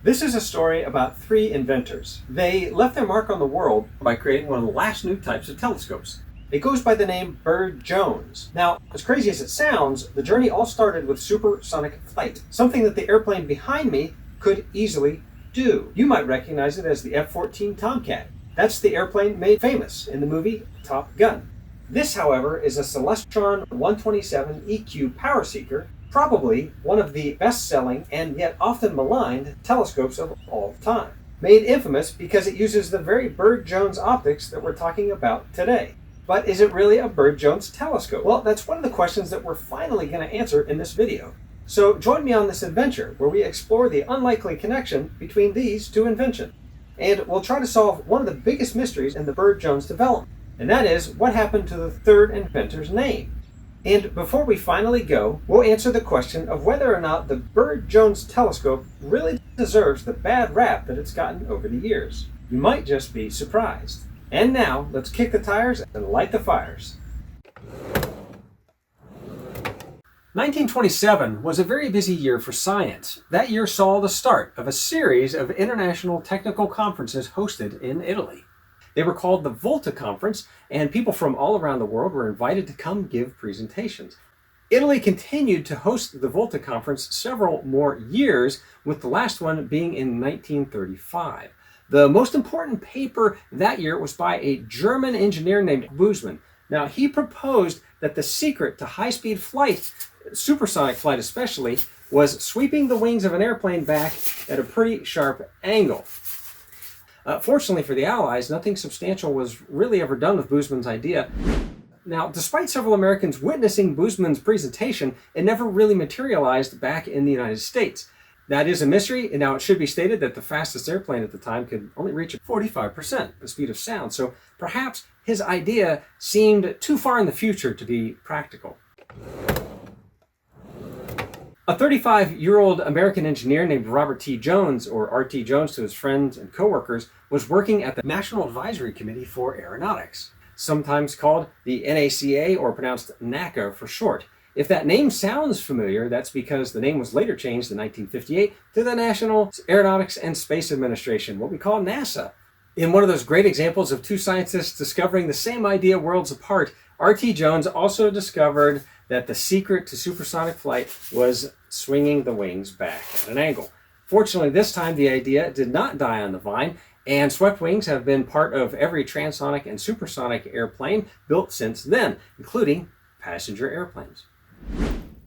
This is a story about three inventors. They left their mark on the world by creating one of the last new types of telescopes. It goes by the name Bird-Jones. Now, as crazy as it sounds, the journey all started with supersonic flight, something that the airplane behind me could easily do. You might recognize it as the F-14 Tomcat. That's the airplane made famous in the movie Top Gun. This, however, is a Celestron 127 EQ power seeker, probably one of the best-selling and yet often maligned telescopes of all time. Made infamous because it uses the very Bird-Jones optics that we're talking about today. But is it really a Bird-Jones telescope? Well, that's one of the questions that we're finally going to answer in this video. So join me on this adventure where we explore the unlikely connection between these two inventions. And we'll try to solve one of the biggest mysteries in the Bird-Jones development. And that is, what happened to the third inventor's name? And before we finally go, we'll answer the question of whether or not the Bird-Jones telescope really deserves the bad rap that it's gotten over the years. You might just be surprised. And now, let's kick the tires and light the fires. 1927 was a very busy year for science. That year saw the start of a series of international technical conferences hosted in Italy. They were called the Volta Conference, and people from all around the world were invited to come give presentations. Italy continued to host the Volta Conference several more years, with the last one being in 1935. The most important paper that year was by a German engineer named Bowen. Now, he proposed that the secret to high-speed flight, supersonic flight especially, was sweeping the wings of an airplane back at a pretty sharp angle. Fortunately for the Allies, nothing substantial was really ever done with Bowen's idea. Now, despite several Americans witnessing Bowen's presentation, it never really materialized back in the United States. That is a mystery, and now it should be stated that the fastest airplane at the time could only reach 45% the speed of sound, so perhaps his idea seemed too far in the future to be practical. A 35-year-old American engineer named Robert T. Jones, or R.T. Jones to his friends and coworkers, was working at the National Advisory Committee for Aeronautics, sometimes called the NACA or pronounced NACA for short. If that name sounds familiar, that's because the name was later changed in 1958 to the National Aeronautics and Space Administration, what we call NASA. In one of those great examples of two scientists discovering the same idea worlds apart, R.T. Jones also discovered that the secret to supersonic flight was swinging the wings back at an angle. Fortunately, this time the idea did not die on the vine, and swept wings have been part of every transonic and supersonic airplane built since then, including passenger airplanes.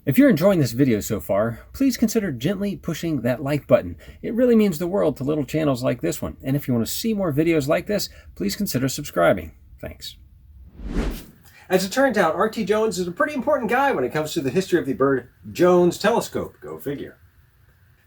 If you're enjoying this video so far, please consider gently pushing that like button. It really means the world to little channels like this one. And if you want to see more videos like this, please consider subscribing. Thanks. As it turns out, R.T. Jones is a pretty important guy when it comes to the history of the Bird-Jones telescope. Go figure.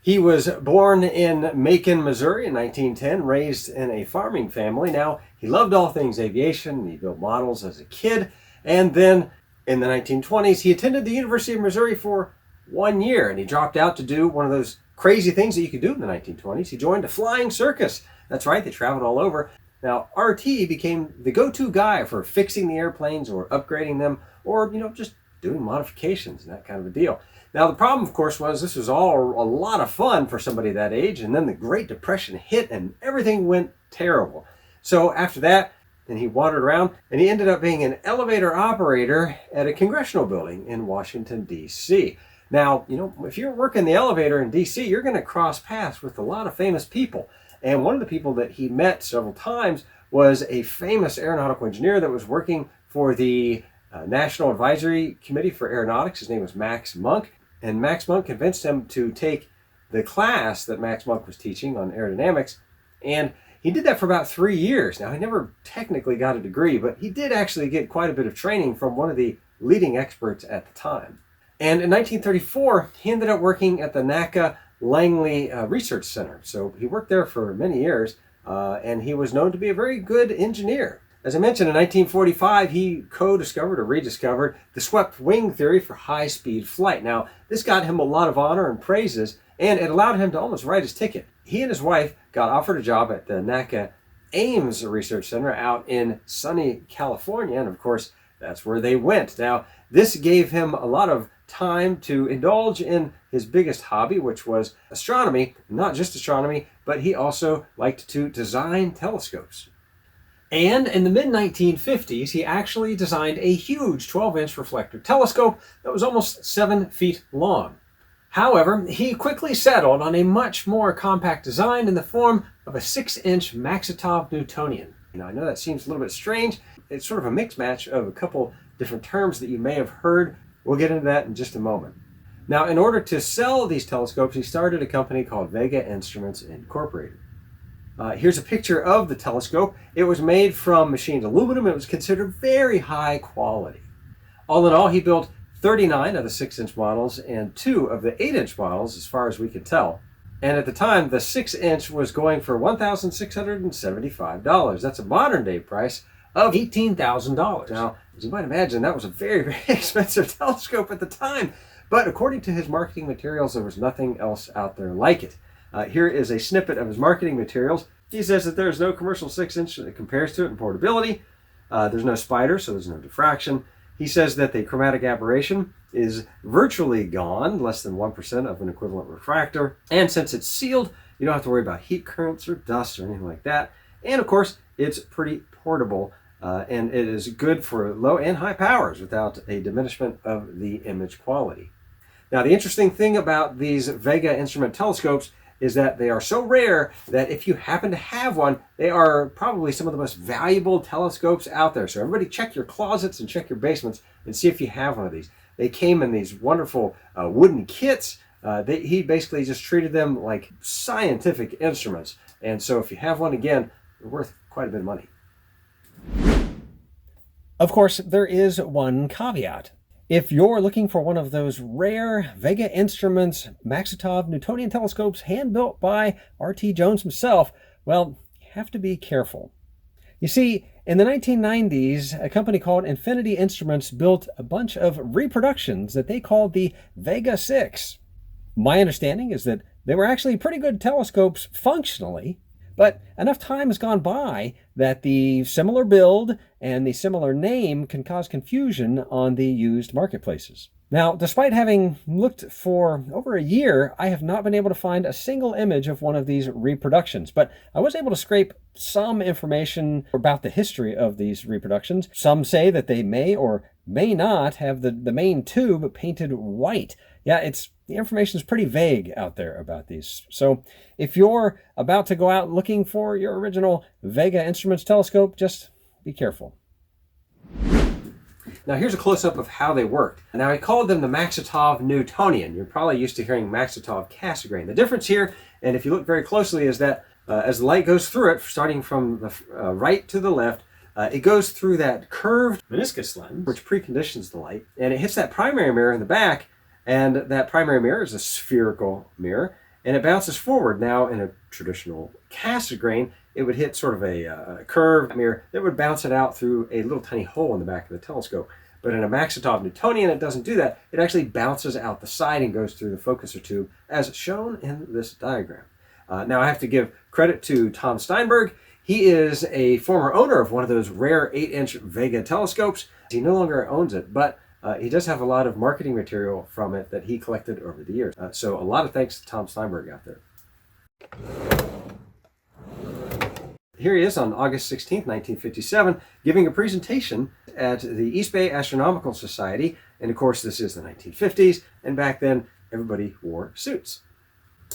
He was born in Macon, Missouri in 1910, raised in a farming family. Now, he loved all things aviation. He built models as a kid. And then in the 1920s, he attended the University of Missouri for 1 year, and he dropped out to do one of those crazy things that you could do in the 1920s. He joined a flying circus. That's right, they traveled all over. Now, RT became the go-to guy for fixing the airplanes or upgrading them or, just doing modifications and that kind of a deal. Now, the problem, of course, was this was all a lot of fun for somebody that age, and then the Great Depression hit and everything went terrible. So after that, and he wandered around, and he ended up being an elevator operator at a congressional building in Washington, D.C. Now, if you're working the elevator in D.C., you're going to cross paths with a lot of famous people. And one of the people that he met several times was a famous aeronautical engineer that was working for the National Advisory Committee for Aeronautics. His name was Max Monk. And Max Monk convinced him to take the class that Max Monk was teaching on aerodynamics, and he did that for about 3 years. Now, he never technically got a degree, but he did actually get quite a bit of training from one of the leading experts at the time. And in 1934, he ended up working at the NACA Langley Research Center. So he worked there for many years, and he was known to be a very good engineer. As I mentioned, in 1945, he co-discovered or rediscovered the swept wing theory for high-speed flight. Now, this got him a lot of honor and praises, and it allowed him to almost write his ticket. He and his wife got offered a job at the NACA Ames Research Center out in sunny California, and of course, that's where they went. Now, this gave him a lot of time to indulge in his biggest hobby, which was astronomy. Not just astronomy, but he also liked to design telescopes. And in the mid-1950s, he actually designed a huge 12-inch reflector telescope that was almost 7 feet long. However, he quickly settled on a much more compact design in the form of a 6-inch Maxitov Newtonian. Now, I know that seems a little bit strange. It's sort of a mixed match of a couple different terms that you may have heard. We'll get into that in just a moment. Now, in order to sell these telescopes, he started a company called Vega Instruments Incorporated. Here's a picture of the telescope. It was made from machined aluminum. It was considered very high quality. All in all, he built 39 of the 6-inch models and 2 of the 8-inch models, as far as we could tell. And at the time, the 6-inch was going for $1,675. That's a modern-day price of $18,000. Now, as you might imagine, that was a very, very expensive telescope at the time. But according to his marketing materials, there was nothing else out there like it. Here is a snippet of his marketing materials. He says that there's no commercial 6-inch that compares to it in portability. There's no spider, so there's no diffraction. He says that the chromatic aberration is virtually gone, less than 1% of an equivalent refractor. And since it's sealed, you don't have to worry about heat currents or dust or anything like that. And of course, it's pretty portable, and it is good for low and high powers without a diminishment of the image quality. Now, the interesting thing about these Vega instrument telescopes is that they are so rare that if you happen to have one, they are probably some of the most valuable telescopes out there. So everybody check your closets and check your basements and see if you have one of these. They came in these wonderful wooden kits. He basically just treated them like scientific instruments. And so if you have one, again, they're worth quite a bit of money. Of course, there is one caveat. If you're looking for one of those rare Vega Instruments Maxitov Newtonian telescopes hand-built by R.T. Jones himself, well, you have to be careful. You see, in the 1990s, a company called Infinity Instruments built a bunch of reproductions that they called the Vega 6. My understanding is that they were actually pretty good telescopes functionally, but enough time has gone by that the similar build and the similar name can cause confusion on the used marketplaces. Now, despite having looked for over a year, I have not been able to find a single image of one of these reproductions, but I was able to scrape some information about the history of these reproductions. Some say that they may or may not have the main tube painted white. Yeah, the information is pretty vague out there about these. So if you're about to go out looking for your original Vega Instruments telescope, just be careful. Now here's a close-up of how they worked. Now I called them the Maxitov Newtonian. You're probably used to hearing Maxitov Cassegrain. The difference here, and if you look very closely, is that as the light goes through it, starting from the right to the left, it goes through that curved meniscus lens, which preconditions the light, and it hits that primary mirror in the back, and that primary mirror is a spherical mirror, and it bounces forward. Now, in a traditional Cassegrain, it would hit sort of a curved mirror that would bounce it out through a little tiny hole in the back of the telescope. But in a Maxitov Newtonian, it doesn't do that. It actually bounces out the side and goes through the focuser tube, as shown in this diagram. Now, I have to give credit to Tom Steinberg. He is a former owner of one of those rare 8-inch Vega telescopes. He no longer owns it, but he does have a lot of marketing material from it that he collected over the years. So a lot of thanks to Tom Steinberg out there. Here he is on August 16, 1957, giving a presentation at the East Bay Astronomical Society. And of course, this is the 1950s, and back then, everybody wore suits.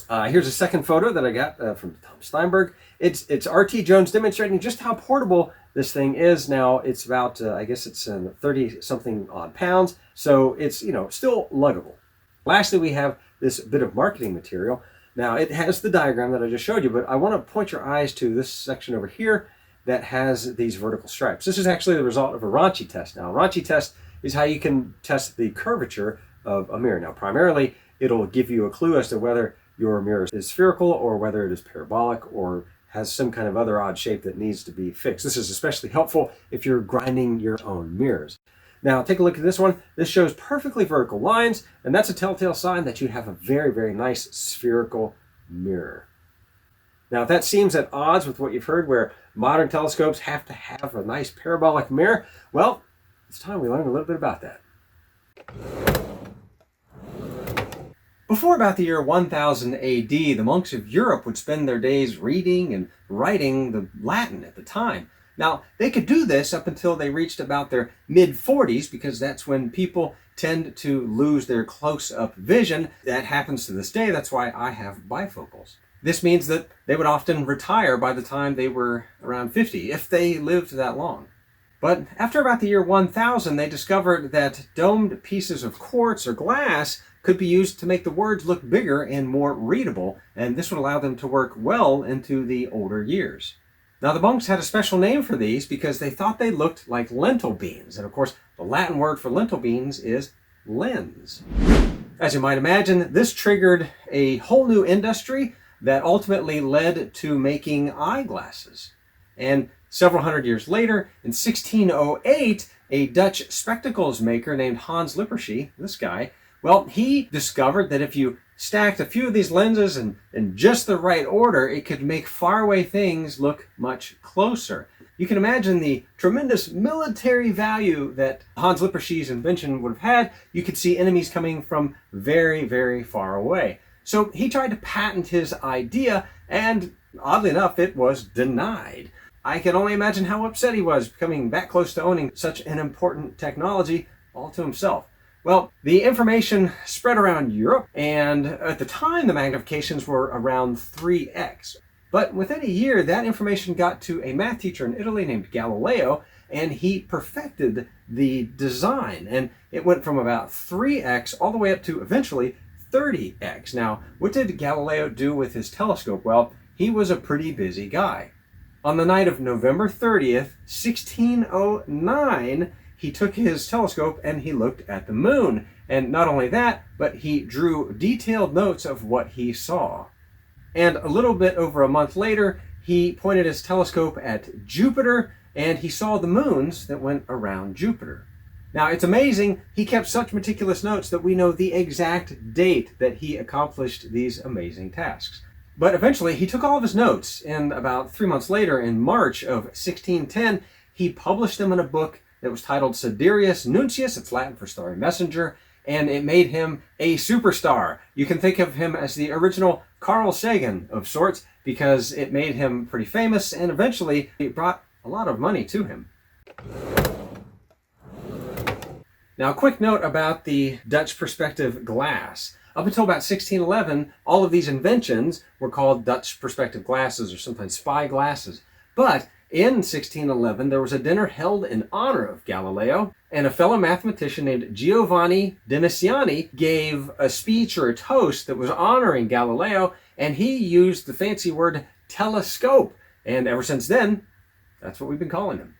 Here's a second photo that I got from Tom Steinberg. It's R.T. Jones demonstrating just how portable this thing is. Now, it's about, I guess it's 30-something odd pounds, so it's, still luggable. Lastly, we have this bit of marketing material. Now, it has the diagram that I just showed you, but I want to point your eyes to this section over here that has these vertical stripes. This is actually the result of a Raunchy test. Now, a Raunchy test is how you can test the curvature of a mirror. Now, primarily, it'll give you a clue as to whether your mirror is spherical or whether it is parabolic or has some kind of other odd shape that needs to be fixed. This is especially helpful if you're grinding your own mirrors. Now, take a look at this one. This shows perfectly vertical lines, and that's a telltale sign that you have a very, very nice spherical mirror. Now, if that seems at odds with what you've heard, where modern telescopes have to have a nice parabolic mirror, well, it's time we learned a little bit about that. Before about the year 1000 AD, the monks of Europe would spend their days reading and writing the Latin at the time. Now, they could do this up until they reached about their mid-40s, because that's when people tend to lose their close-up vision. That happens to this day. That's why I have bifocals. This means that they would often retire by the time they were around 50, if they lived that long. But after about the year 1000, they discovered that domed pieces of quartz or glass could be used to make the words look bigger and more readable, and this would allow them to work well into the older years. Now, the monks had a special name for these because they thought they looked like lentil beans, and of course, the Latin word for lentil beans is lens. As you might imagine, this triggered a whole new industry that ultimately led to making eyeglasses. And several hundred years later, in 1608, a Dutch spectacles maker named Hans Lippershey, this guy, well, he discovered that if you stacked a few of these lenses in just the right order, it could make faraway things look much closer. You can imagine the tremendous military value that Hans Lippershey's invention would have had. You could see enemies coming from very, very far away. So he tried to patent his idea, and oddly enough, it was denied. I can only imagine how upset he was, coming that close to owning such an important technology all to himself. Well, the information spread around Europe, and at the time the magnifications were around 3x. But within a year, that information got to a math teacher in Italy named Galileo, and he perfected the design. And it went from about 3x all the way up to eventually 30x. Now, what did Galileo do with his telescope? Well, he was a pretty busy guy. On the night of November 30th, 1609, he took his telescope and he looked at the moon. And not only that, but he drew detailed notes of what he saw. And a little bit over a month later, he pointed his telescope at Jupiter and he saw the moons that went around Jupiter. Now, it's amazing, he kept such meticulous notes that we know the exact date that he accomplished these amazing tasks. But eventually, he took all of his notes, and about 3 months later, in March of 1610, he published them in a book that was titled Sidereus Nuncius. It's Latin for starry messenger, and it made him a superstar. You can think of him as the original Carl Sagan of sorts, because it made him pretty famous, and eventually it brought a lot of money to him. Now, a quick note about the Dutch perspective glass. Up until about 1611, all of these inventions were called Dutch perspective glasses, or sometimes spy glasses. But in 1611, there was a dinner held in honor of Galileo, and a fellow mathematician named Giovanni de Missiani gave a speech or a toast that was honoring Galileo, and he used the fancy word telescope. And ever since then, that's what we've been calling him.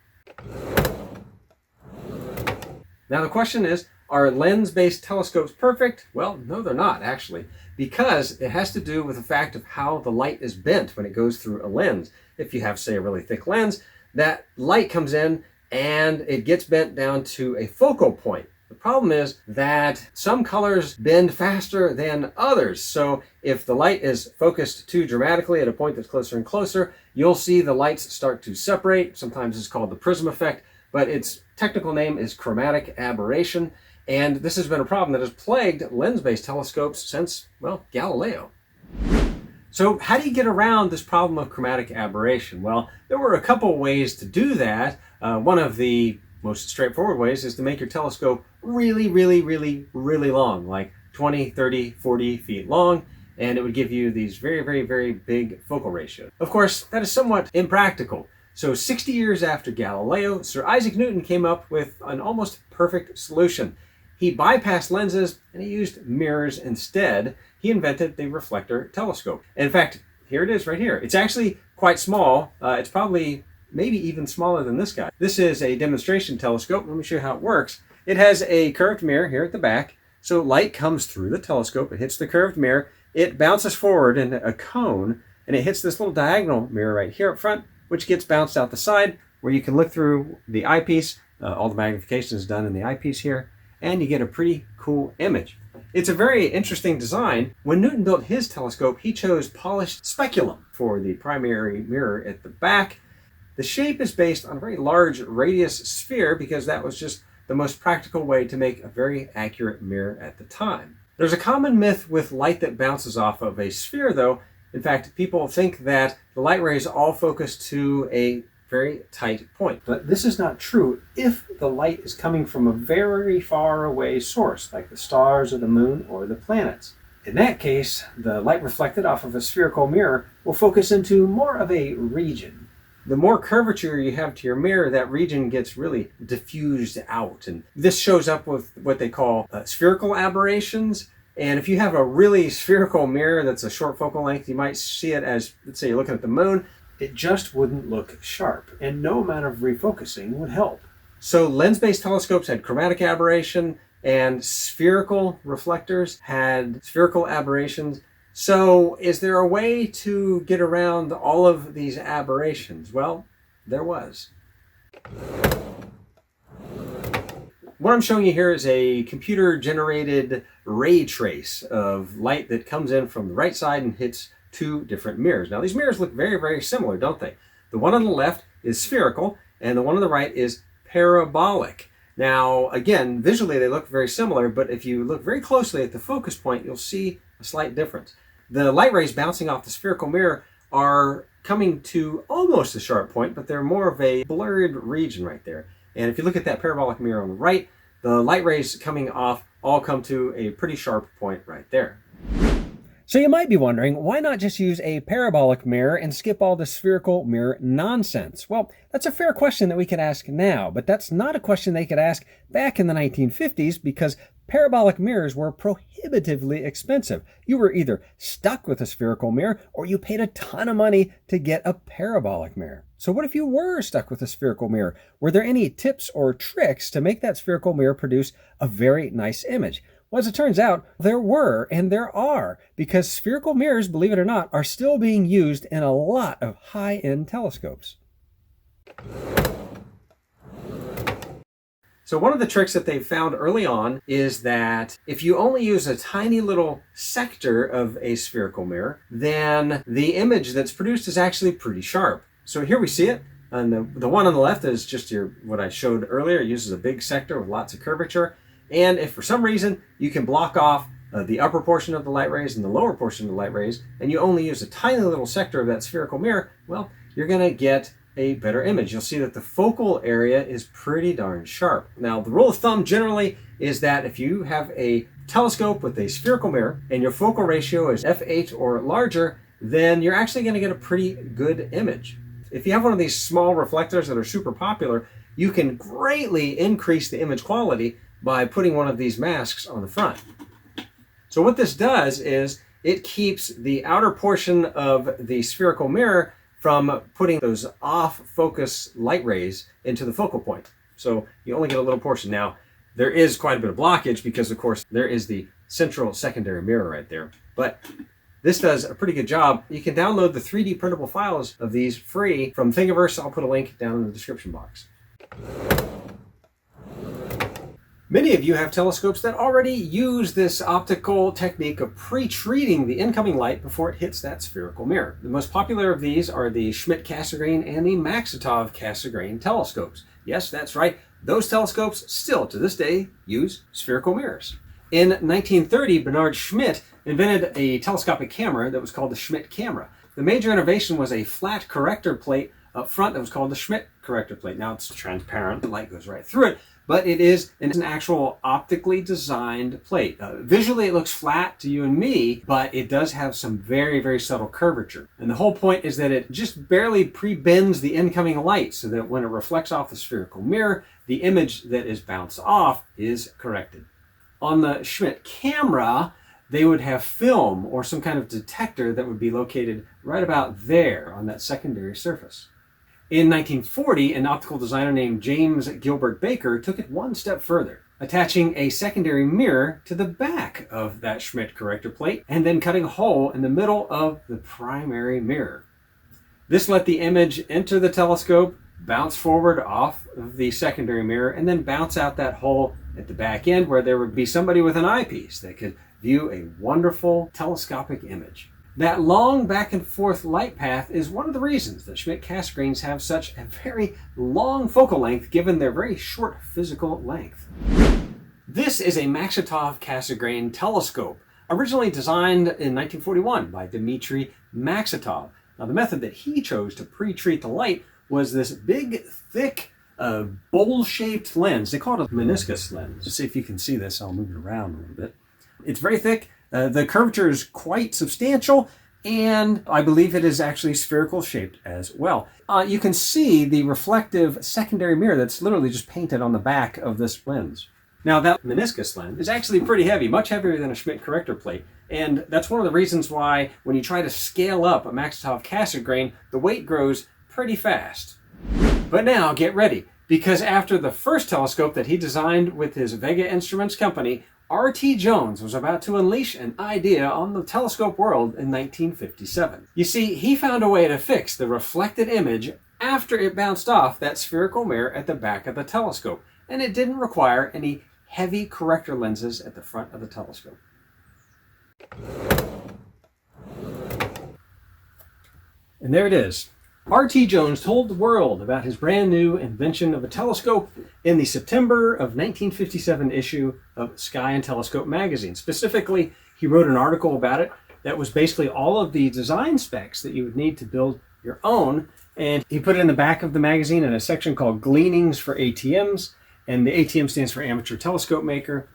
Now the question is, are lens-based telescopes perfect? Well, no, they're not, actually, because it has to do with the fact of how the light is bent when it goes through a lens. If you have, say, a really thick lens, that light comes in and it gets bent down to a focal point. The problem is that some colors bend faster than others. So if the light is focused too dramatically at a point that's closer and closer, you'll see the lights start to separate. Sometimes it's called the prism effect, but its technical name is chromatic aberration. And this has been a problem that has plagued lens-based telescopes since, well, Galileo. So how do you get around this problem of chromatic aberration? Well, there were a couple ways to do that. One of the most straightforward ways is to make your telescope really, really, really, really long, like 20, 30, 40 feet long, and it would give you these very, very, very big focal ratios. Of course, that is somewhat impractical. So 60 years after Galileo, Sir Isaac Newton came up with an almost perfect solution. He bypassed lenses and he used mirrors instead. He invented the reflector telescope. In fact, here it is right here. It's actually quite small. It's probably maybe even smaller than this guy. This is a demonstration telescope. Let me show you how it works. It has a curved mirror here at the back. So light comes through the telescope. It hits the curved mirror. It bounces forward in a cone, and it hits this little diagonal mirror right here up front, which gets bounced out the side, where you can look through the eyepiece. All the magnification is done in the eyepiece here, and you get a pretty cool image. It's a very interesting design. When Newton built his telescope, he chose polished speculum for the primary mirror at the back. The shape is based on a very large radius sphere because that was just the most practical way to make a very accurate mirror at the time. There's a common myth with light that bounces off of a sphere, though. In fact, people think that the light rays all focus to a very tight point. But this is not true if the light is coming from a very far away source, like the stars or the moon or the planets. In that case, the light reflected off of a spherical mirror will focus into more of a region. The more curvature you have to your mirror, that region gets really diffused out. And this shows up with what they call spherical aberrations. And if you have a really spherical mirror that's a short focal length, you might see it as, let's say you're looking at the moon, it just wouldn't look sharp, and no amount of refocusing would help. So lens-based telescopes had chromatic aberration, and spherical reflectors had spherical aberrations. So is there a way to get around all of these aberrations? Well, there was. What I'm showing you here is a computer-generated ray trace of light that comes in from the right side and hits two different mirrors. Now, these mirrors look very, very similar, don't they? The one on the left is spherical, and the one on the right is parabolic. Now, again, visually they look very similar, but if you look very closely at the focus point, you'll see a slight difference. The light rays bouncing off the spherical mirror are coming to almost a sharp point, but they're more of a blurred region right there. And if you look at that parabolic mirror on the right, the light rays coming off all come to a pretty sharp point right there. So you might be wondering, why not just use a parabolic mirror and skip all the spherical mirror nonsense? Well, that's a fair question that we could ask now, but that's not a question they could ask back in the 1950s because parabolic mirrors were prohibitively expensive. You were either stuck with a spherical mirror or you paid a ton of money to get a parabolic mirror. So what if you were stuck with a spherical mirror? Were there any tips or tricks to make that spherical mirror produce a very nice image? Well, as it turns out, there were and there are, because spherical mirrors, believe it or not, are still being used in a lot of high-end telescopes. So one of the tricks that they found early on is that if you only use a tiny little sector of a spherical mirror, then the image that's produced is actually pretty sharp. So here we see it. And the one on the left is just what I showed earlier. It uses a big sector with lots of curvature. And if for some reason you can block off the upper portion of the light rays and the lower portion of the light rays, and you only use a tiny little sector of that spherical mirror, well, you're going to get a better image. You'll see that the focal area is pretty darn sharp. Now, the rule of thumb generally is that if you have a telescope with a spherical mirror and your focal ratio is f8 or larger, then you're actually going to get a pretty good image. If you have one of these small reflectors that are super popular, you can greatly increase the image quality by putting one of these masks on the front. So what this does is it keeps the outer portion of the spherical mirror from putting those off-focus light rays into the focal point. So you only get a little portion. Now, there is quite a bit of blockage because, of course, there is the central secondary mirror right there. But this does a pretty good job. You can download the 3D printable files of these free from Thingiverse. I'll put a link down in the description box. Many of you have telescopes that already use this optical technique of pre-treating the incoming light before it hits that spherical mirror. The most popular of these are the Schmidt-Cassegrain and the Maksutov-Cassegrain telescopes. Yes, that's right. Those telescopes still, to this day, use spherical mirrors. In 1930, Bernard Schmidt invented a telescopic camera that was called the Schmidt camera. The major innovation was a flat corrector plate up front that was called the Schmidt corrector plate. Now it's transparent, the light goes right through it, but it is an actual optically designed plate. Visually it looks flat to you and me, but it does have some very, very subtle curvature. And the whole point is that it just barely pre-bends the incoming light so that when it reflects off the spherical mirror, the image that is bounced off is corrected. On the Schmidt camera, they would have film or some kind of detector that would be located right about there on that secondary surface. In 1940, an optical designer named James Gilbert Baker took it one step further, attaching a secondary mirror to the back of that Schmidt corrector plate and then cutting a hole in the middle of the primary mirror. This let the image enter the telescope, bounce forward off of the secondary mirror, and then bounce out that hole at the back end where there would be somebody with an eyepiece that could view a wonderful telescopic image. That long back and forth light path is one of the reasons that Schmidt-Cassegrains have such a very long focal length given their very short physical length. This is a Maksutov-Cassegrain telescope, originally designed in 1941 by Dmitry Maksutov. Now, the method that he chose to pre-treat the light was this big, thick, bowl-shaped lens. They call it a meniscus lens. Let's see if you can see this. I'll move it around a little bit. It's very thick. The curvature is quite substantial, and I believe it is actually spherical shaped as well. You can see the reflective secondary mirror that's literally just painted on the back of this lens. Now, that meniscus lens is actually pretty heavy, much heavier than a Schmidt corrector plate. And that's one of the reasons why when you try to scale up a Maksutov-Cassegrain, the weight grows pretty fast. But now, get ready, because after the first telescope that he designed with his Vega Instruments company, R.T. Jones was about to unleash an idea on the telescope world in 1957. You see, he found a way to fix the reflected image after it bounced off that spherical mirror at the back of the telescope, and it didn't require any heavy corrector lenses at the front of the telescope. And there it is. R.T. Jones told the world about his brand new invention of a telescope in the September of 1957 issue of Sky and Telescope magazine. Specifically, he wrote an article about it that was basically all of the design specs that you would need to build your own. And he put it in the back of the magazine in a section called Gleanings for ATMs. And the ATM stands for Amateur Telescope Maker.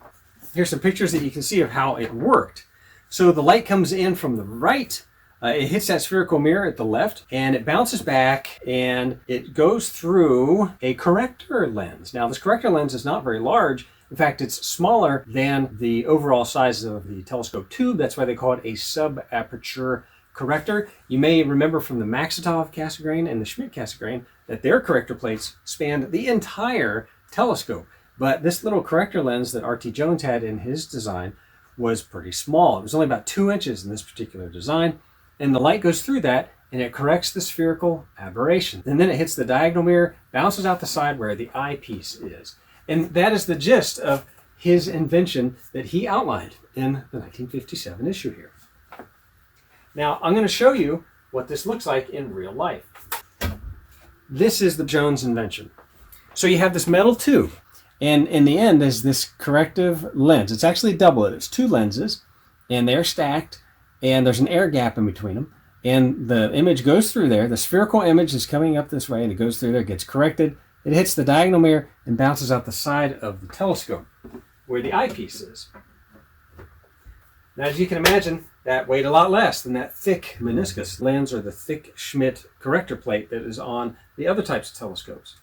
Here's some pictures that you can see of how it worked. So the light comes in from the right. It hits that spherical mirror at the left, and it bounces back, and it goes through a corrector lens. Now, this corrector lens is not very large. In fact, it's smaller than the overall size of the telescope tube. That's why they call it a sub-aperture corrector. You may remember from the Maksutov-Cassegrain and the Schmidt-Cassegrain that their corrector plates spanned the entire telescope. But this little corrector lens that R.T. Jones had in his design was pretty small. It was only about 2 inches in this particular design. And the light goes through that, and it corrects the spherical aberration. And then it hits the diagonal mirror, bounces out the side where the eyepiece is. And that is the gist of his invention that he outlined in the 1957 issue here. Now, I'm going to show you what this looks like in real life. This is the Jones invention. So you have this metal tube, and in the end is this corrective lens. It's actually double. It's two lenses, and they're stacked, and there's an air gap in between them, and the image goes through there. The spherical image is coming up this way, and it goes through there, gets corrected. It hits the diagonal mirror and bounces out the side of the telescope where the eyepiece is. Now, as you can imagine, that weighed a lot less than that thick meniscus lens or the thick Schmidt corrector plate that is on the other types of telescopes.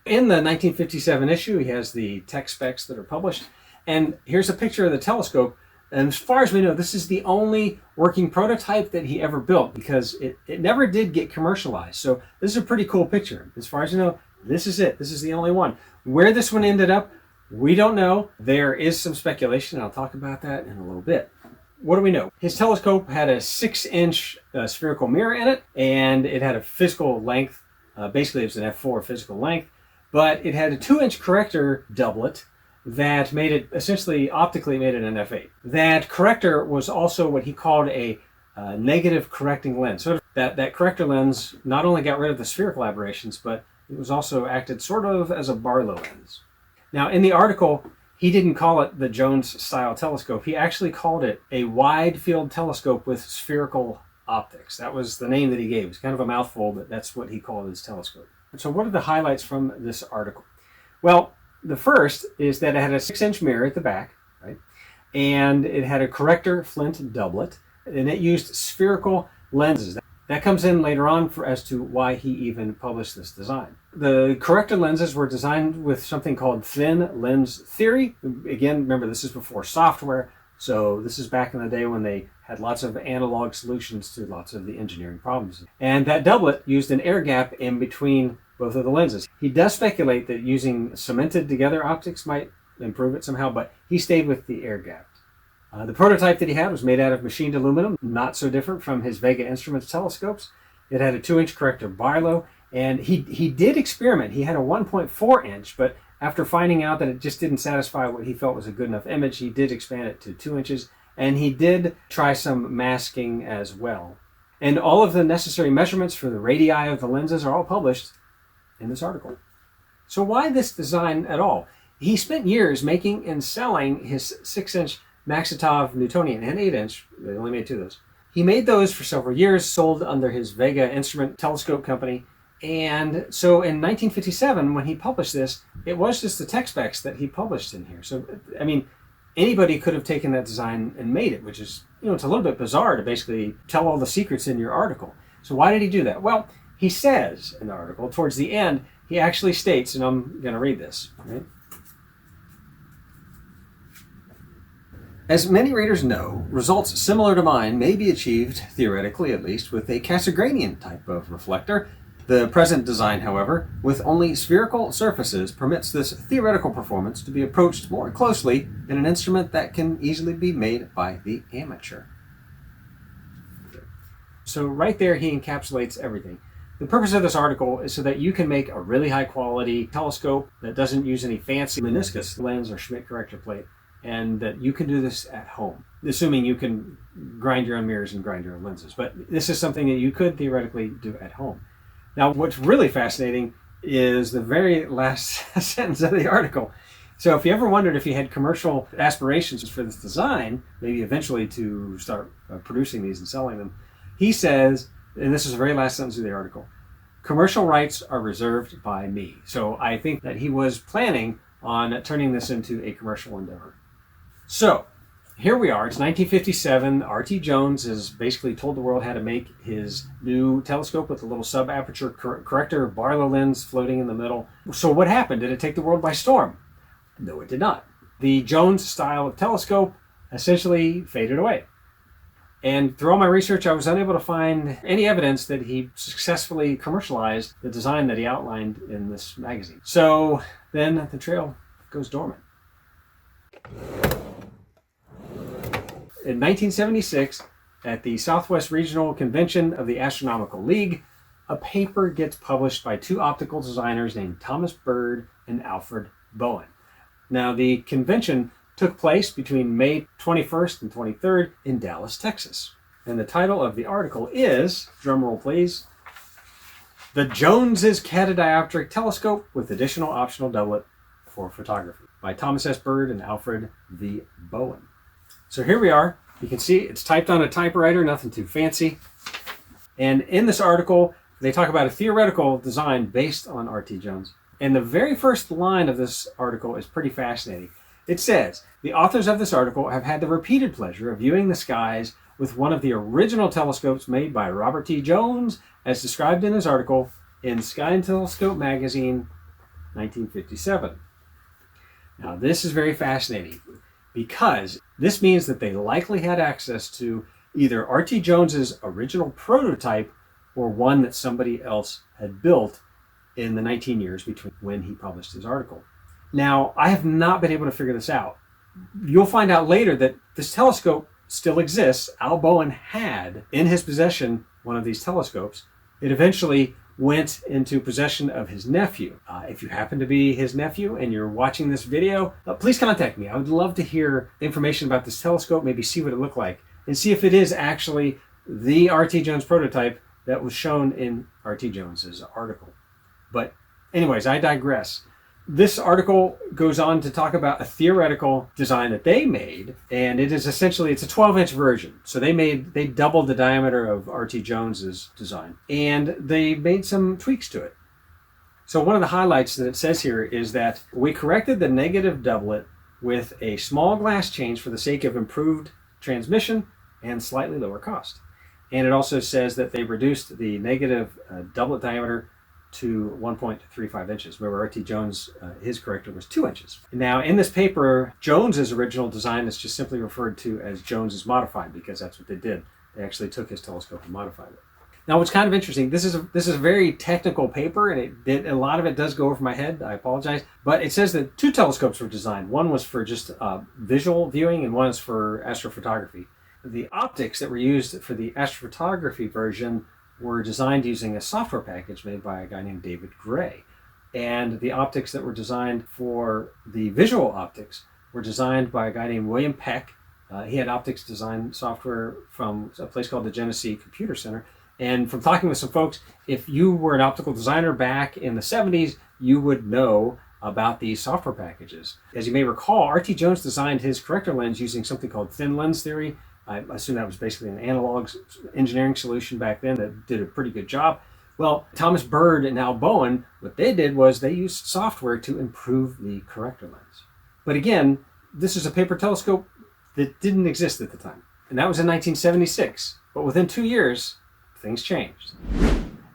In the 1957 issue, he has the tech specs that are published, and here's a picture of the telescope. And as far as we know, this is the only working prototype that he ever built, because it never did get commercialized. So this is a pretty cool picture. As far as you know, this is it. This is the only one. Where this one ended up, we don't know. There is some speculation. I'll talk about that in a little bit. What do we know? His telescope had a 6-inch spherical mirror in it, and it had a physical length. Basically, it was an f4 physical length, but it had a 2-inch corrector doublet that made it, essentially optically made it an f8. That corrector was also what he called a negative correcting lens. So that corrector lens not only got rid of the spherical aberrations, but it was also acted sort of as a Barlow lens. Now, in the article, he didn't call it the Jones style telescope. He actually called it a wide field telescope with spherical optics. That was the name that he gave. It's kind of a mouthful, but that's what he called his telescope. So what are the highlights from this article? Well, the first is that it had a 6-inch mirror at the back, right? And it had a corrector flint doublet, and it used spherical lenses. That comes in later on as to why he even published this design. The corrector lenses were designed with something called thin lens theory. Again, remember, this is before software, so this is back in the day when they had lots of analog solutions to lots of the engineering problems. And that doublet used an air gap in between both of the lenses. He does speculate that using cemented together optics might improve it somehow, but he stayed with the air gap. The prototype that he had was made out of machined aluminum, not so different from his Vega Instruments telescopes. It had a 2-inch corrector Barlow, and he did experiment. He had a 1.4-inch, but after finding out that it just didn't satisfy what he felt was a good enough image, he did expand it to 2 inches, and he did try some masking as well. And all of the necessary measurements for the radii of the lenses are all published in this article. So why this design at all? He spent years making and selling his 6-inch Maxitov Newtonian and 8-inch. They only made 2 of those. He made those for several years, sold under his Vega Instrument Telescope Company. And so in 1957, when he published this, it was just the tech specs that he published in here. So, I mean, anybody could have taken that design and made it, which is, it's a little bit bizarre to basically tell all the secrets in your article. So why did he do that? Well, he says in the article, towards the end, he actually states, and I'm going to read this, right? As many readers know, results similar to mine may be achieved, theoretically at least, with a Cassegrainian type of reflector. The present design, however, with only spherical surfaces, permits this theoretical performance to be approached more closely in an instrument that can easily be made by the amateur. So right there he encapsulates everything. The purpose of this article is so that you can make a really high quality telescope that doesn't use any fancy meniscus lens or Schmidt corrector plate, and that you can do this at home, assuming you can grind your own mirrors and grind your own lenses. But this is something that you could theoretically do at home. Now, what's really fascinating is the very last sentence of the article. So if you ever wondered if he had commercial aspirations for this design, maybe eventually to start producing these and selling them, he says, and this is the very last sentence of the article, "Commercial rights are reserved by me." So I think that he was planning on turning this into a commercial endeavor. So here we are, it's 1957. R.T. Jones has basically told the world how to make his new telescope with a little sub-aperture corrector Barlow lens floating in the middle. So what happened? Did it take the world by storm? No, it did not. The Jones style of telescope essentially faded away. And through all my research, I was unable to find any evidence that he successfully commercialized the design that he outlined in this magazine. So then the trail goes dormant. In 1976, at the Southwest Regional Convention of the Astronomical League, a paper gets published by 2 optical designers named Thomas Bird and Alfred Bowen. Now, the convention took place between May 21st and 23rd in Dallas, Texas. And the title of the article is, drumroll please, "The Jones's Catadioptric Telescope with Additional Optional Doublet for Photography" by Thomas S. Bird and Alfred V. Bowen. So here we are. You can see it's typed on a typewriter, nothing too fancy. And in this article, they talk about a theoretical design based on R.T. Jones. And the very first line of this article is pretty fascinating. It says, "The authors of this article have had the repeated pleasure of viewing the skies with one of the original telescopes made by Robert T. Jones, as described in his article in Sky and Telescope magazine, 1957. Now, this is very fascinating because this means that they likely had access to either R.T. Jones's original prototype or one that somebody else had built in the 19 years between when he published his article. Now, I have not been able to figure this out. You'll find out later that this telescope still exists. Al Bowen had in his possession one of these telescopes. It eventually went into possession of his nephew. If you happen to be his nephew and you're watching this video, please contact me. I would love to hear information about this telescope, maybe see what it looked like, and see if it is actually the R.T. Jones prototype that was shown in R.T. Jones's article. But anyways, I digress. This article goes on to talk about a theoretical design that they made, and it is essentially, it's a 12-inch version. So they doubled the diameter of R.T. Jones's design, and they made some tweaks to it. So one of the highlights that it says here is that we corrected the negative doublet with a small glass change for the sake of improved transmission and slightly lower cost. And it also says that they reduced the negative doublet diameter to 1.35 inches, where R.T. Jones, his corrector was 2 inches. Now, in this paper, Jones's original design is just simply referred to as Jones's modified, because that's what they did. They actually took his telescope and modified it. Now, what's kind of interesting, this is a very technical paper, and a lot of it does go over my head. I apologize. But it says that 2 telescopes were designed. One was for just visual viewing, and one is for astrophotography. The optics that were used for the astrophotography version were designed using a software package made by a guy named David Gray. And the optics that were designed for the visual optics were designed by a guy named William Peck. He had optics design software from a place called the Genesee Computer Center. And from talking with some folks, if you were an optical designer back in the 70s, you would know about these software packages. As you may recall, R.T. Jones designed his corrector lens using something called thin lens theory. I assume that was basically an analog engineering solution back then that did a pretty good job. Well, Thomas Bird and now Bowen, what they did was they used software to improve the corrector lens. But again, this is a paper telescope that didn't exist at the time. And that was in 1976. But within 2 years, things changed.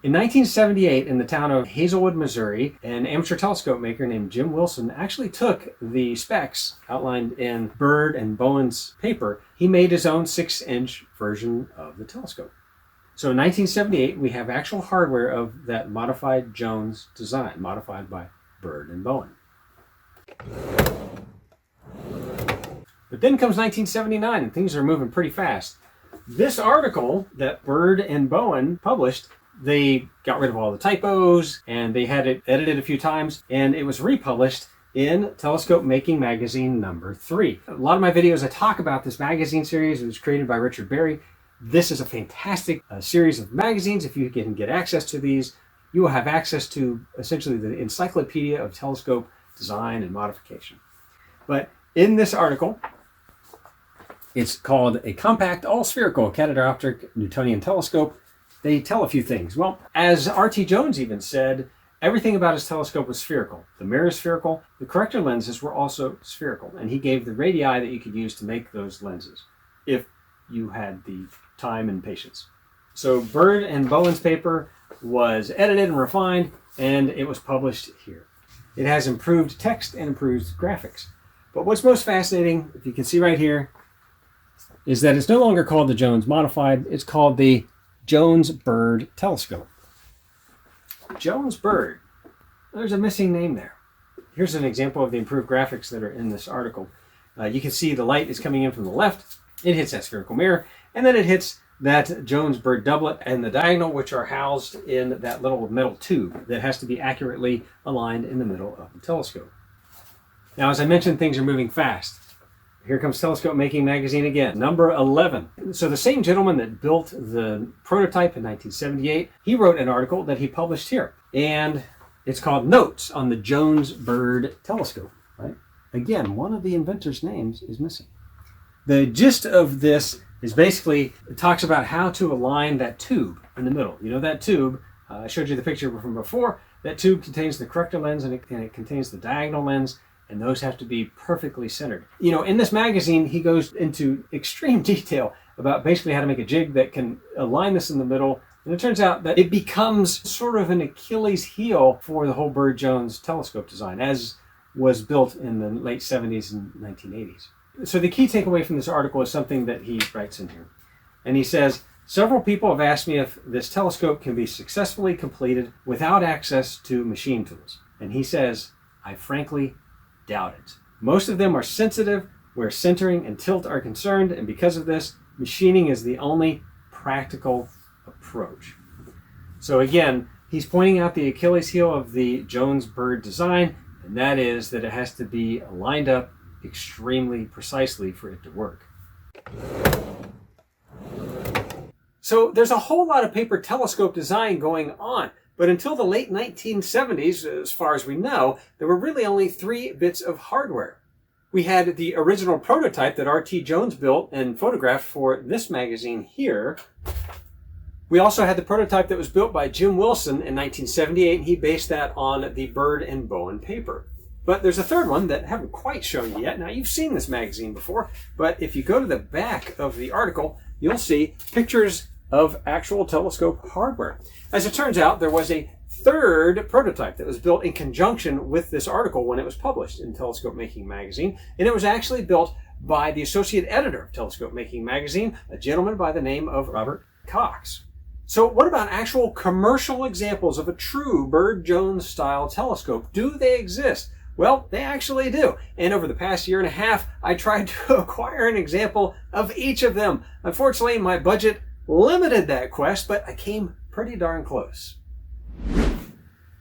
In 1978, in the town of Hazelwood, Missouri, an amateur telescope maker named Jim Wilson actually took the specs outlined in Bird and Bowen's paper. He made his own 6-inch version of the telescope. So in 1978, we have actual hardware of that modified Jones design, modified by Bird and Bowen. But then comes 1979, and things are moving pretty fast. This article that Bird and Bowen published, they got rid of all the typos, and they had it edited a few times, and it was republished in Telescope Making Magazine number 3. A lot of my videos, I talk about this magazine series. It was created by Richard Berry. This is a fantastic series of magazines. If you can get access to these, you will have access to essentially the encyclopedia of telescope design and modification. But in this article, it's called A Compact All-Spherical Catadioptric Newtonian Telescope. They tell a few things. Well, as R.T. Jones even said, everything about his telescope was spherical. The mirror is spherical. The corrector lenses were also spherical. And he gave the radii that you could use to make those lenses, if you had the time and patience. So Bird and Bowen's paper was edited and refined, and it was published here. It has improved text and improved graphics. But what's most fascinating, if you can see right here, is that it's no longer called the Jones Modified. It's called the Jones-Bird Telescope. Jones-Bird. There's a missing name there. Here's an example of the improved graphics that are in this article. You can see the light is coming in from the left. It hits that spherical mirror, and then it hits that Jones-Bird doublet and the diagonal, which are housed in that little metal tube that has to be accurately aligned in the middle of the telescope. Now, as I mentioned, things are moving fast. Here comes Telescope Making Magazine again, number 11. So the same gentleman that built the prototype in 1978, he wrote an article that he published here. And it's called Notes on the Jones-Bird Telescope. Right? Again, one of the inventors' names is missing. The gist of this is basically, it talks about how to align that tube in the middle. You know that tube, I showed you the picture from before. That tube contains the corrector lens and it contains the diagonal lens. And those have to be perfectly centered. You know, in this magazine, he goes into extreme detail about basically how to make a jig that can align this in the middle. And it turns out that it becomes sort of an Achilles heel for the whole Bird-Jones telescope design, as was built in the late 70s and 1980s. So the key takeaway from this article is something that he writes in here. And he says, several people have asked me if this telescope can be successfully completed without access to machine tools. And he says, I frankly doubt it. Most of them are sensitive where centering and tilt are concerned, and because of this, machining is the only practical approach. So again, he's pointing out the Achilles heel of the Jones-Bird design, and that is that it has to be lined up extremely precisely for it to work. So there's a whole lot of paper telescope design going on. But until the late 1970s, as far as we know, there were really only 3 bits of hardware. We had the original prototype that R.T. Jones built and photographed for this magazine here. We also had the prototype that was built by Jim Wilson in 1978, and he based that on the Bird and Bowen paper. But there's a third one that I haven't quite shown you yet. Now, you've seen this magazine before, but if you go to the back of the article, you'll see pictures of actual telescope hardware. As it turns out, there was a third prototype that was built in conjunction with this article when it was published in Telescope Making Magazine, and it was actually built by the associate editor of Telescope Making Magazine, a gentleman by the name of Robert Cox. So what about actual commercial examples of a true Bird-Jones style telescope? Do they exist? Well, they actually do. And over the past year and a half, I tried to acquire an example of each of them. Unfortunately, my budget limited that quest, but I came pretty darn close.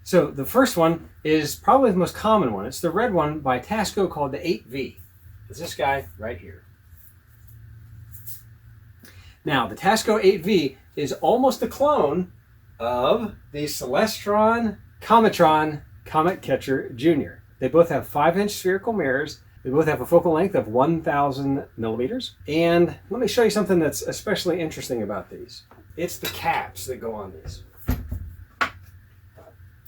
So the first one is probably the most common one. It's the red one by Tasco called the 8V. It's this guy right here. Now, the Tasco 8V is almost a clone of the Celestron Cometron Comet Catcher Jr. They both have 5-inch spherical mirrors. They both have a focal length of 1,000 millimeters. And let me show you something that's especially interesting about these. It's the caps that go on these.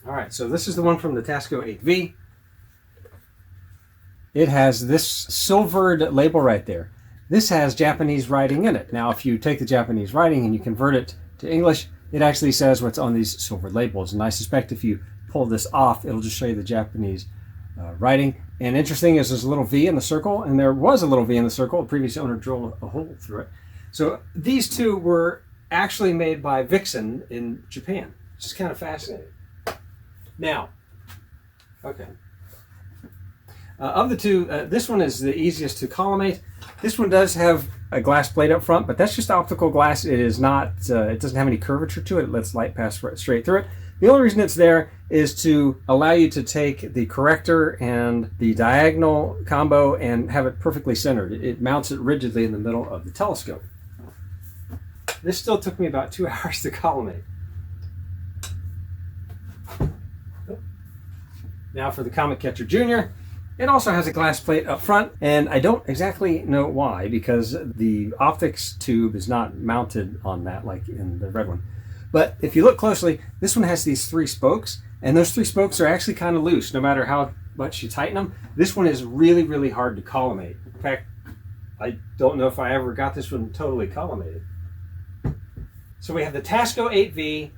All right, so this is the one from the Tasco 8V. It has this silvered label right there. This has Japanese writing in it. Now, if you take the Japanese writing and you convert it to English, it actually says what's on these silvered labels. And I suspect if you pull this off, it'll just show you the Japanese writing. And interesting is there's a little V in the circle, and there was a little V in the circle. The previous owner drilled a hole through it. So these two were actually made by Vixen in Japan, which is kind of fascinating. Now, okay. Of the two, this one is the easiest to collimate. This one does have a glass plate up front, but that's just optical glass. It is not, it doesn't have any curvature to it. It lets light pass straight through it. The only reason it's there is to allow you to take the corrector and the diagonal combo and have it perfectly centered. It mounts it rigidly in the middle of the telescope. This still took me about 2 hours to collimate. Now for the Comet Catcher Junior. It also has a glass plate up front, and I don't exactly know why, because the optics tube is not mounted on that like in the red one. But if you look closely, this one has these 3 spokes, and those 3 spokes are actually kind of loose, no matter how much you tighten them. This one is really, really hard to collimate. In fact, I don't know if I ever got this one totally collimated. So we have the Tasco 8V,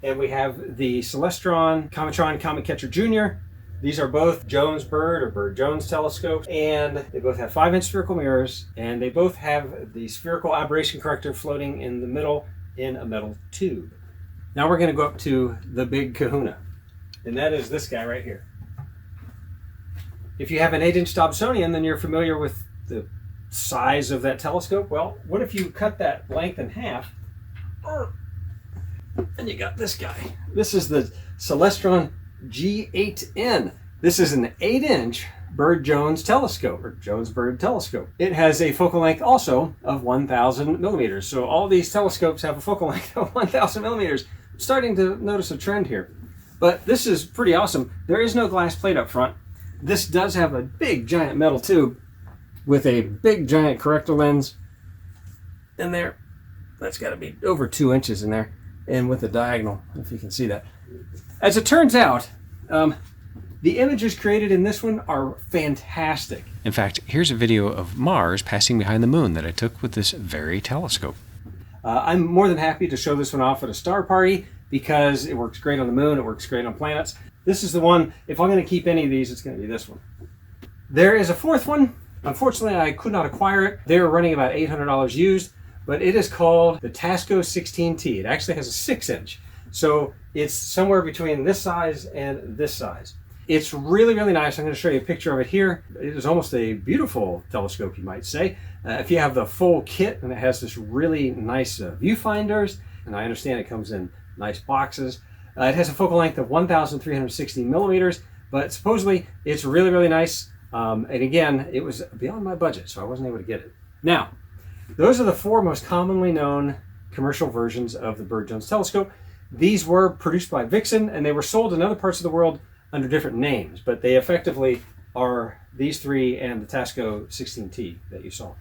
and we have the Celestron Cometron Comet Catcher Junior. These are both Jones Bird or Bird-Jones telescopes, and they both have 5-inch spherical mirrors, and they both have the spherical aberration corrector floating in the middle in a metal tube. Now we're going to go up to the big kahuna, and that is this guy right here. If you have an 8-inch Dobsonian, then you're familiar with the size of that telescope. Well, what if you cut that length in half, and you got this guy. This is the Celestron G8N. This is an 8-inch Bird-Jones telescope, or Jones-Bird telescope. It has a focal length also of 1,000 millimeters. So all these telescopes have a focal length of 1,000 millimeters. I'm starting to notice a trend here. But this is pretty awesome. There is no glass plate up front. This does have a big giant metal tube with a big giant corrector lens in there. That's got to be over 2 inches in there, and with a diagonal, if you can see that. As it turns out, the images created in this one are fantastic. In fact, here's a video of Mars passing behind the moon that I took with this very telescope. I'm more than happy to show this one off at a star party because it works great on the moon, it works great on planets. This is the one, if I'm going to keep any of these, it's going to be this one. There is a 4th one. Unfortunately, I could not acquire it. They were running about $800 used, but it is called the Tasco 16T. It actually has a 6-inch. So it's somewhere between this size and this size. It's really, really nice. I'm going to show you a picture of it here. It is almost a beautiful telescope, you might say. If you have the full kit, and it has this really nice viewfinders, and I understand it comes in nice boxes. It has a focal length of 1,360 millimeters, but supposedly it's really, really nice. And again, it was beyond my budget, so I wasn't able to get it. Now, those are the 4 most commonly known commercial versions of the Bird-Jones telescope. These were produced by Vixen, and they were sold in other parts of the world under different names, but they effectively are these 3 and the Tasco 16T that you saw.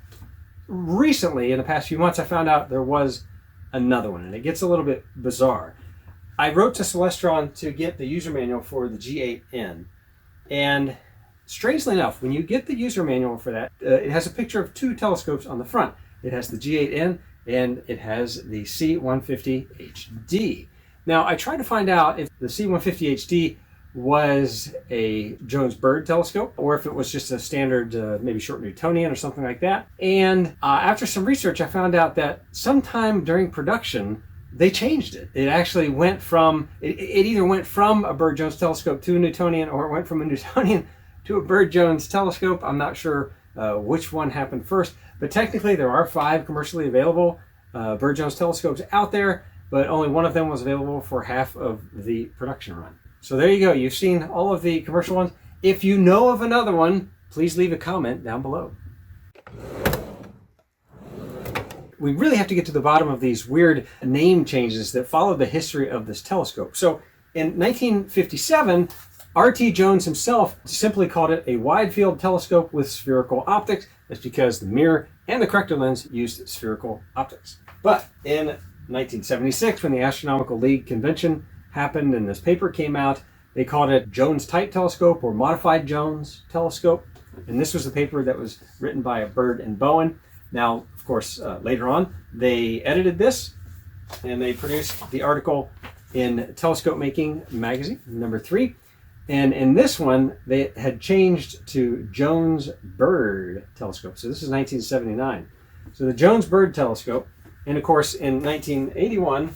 Recently, in the past few months, I found out there was another one, and it gets a little bit bizarre. I wrote to Celestron to get the user manual for the G8N, and strangely enough, when you get the user manual for that, it has a picture of 2 telescopes on the front. It has the G8N, and it has the C150 HD. Now, I tried to find out if the C150 HD was a Jones Bird telescope or if it was just a standard, maybe short Newtonian or something like that. And after some research, I found out that sometime during production, they changed it. It actually went from, it either went from a Bird-Jones telescope to a Newtonian, or it went from a Newtonian to a Bird-Jones telescope. I'm not sure which one happened first, but technically there are 5 commercially available Bird-Jones telescopes out there, but only one of them was available for half of the production run. So there you go. You've seen all of the commercial ones. If you know of another one, please leave a comment down below. We really have to get to the bottom of these weird name changes that follow the history of this telescope. So in 1957, R.T. Jones himself simply called it a wide-field telescope with spherical optics. That's because the mirror and the corrector lens used spherical optics. But in 1976, when the Astronomical League convention happened and this paper came out, they called it Jones-type telescope or modified Jones telescope. And this was the paper that was written by Bird and Bowen. Now, of course, later on, they edited this and they produced the article in Telescope Making magazine, number 3. And in this one, they had changed to Jones-Bird telescope. So this is 1979. So the Jones-Bird telescope, and of course in 1981,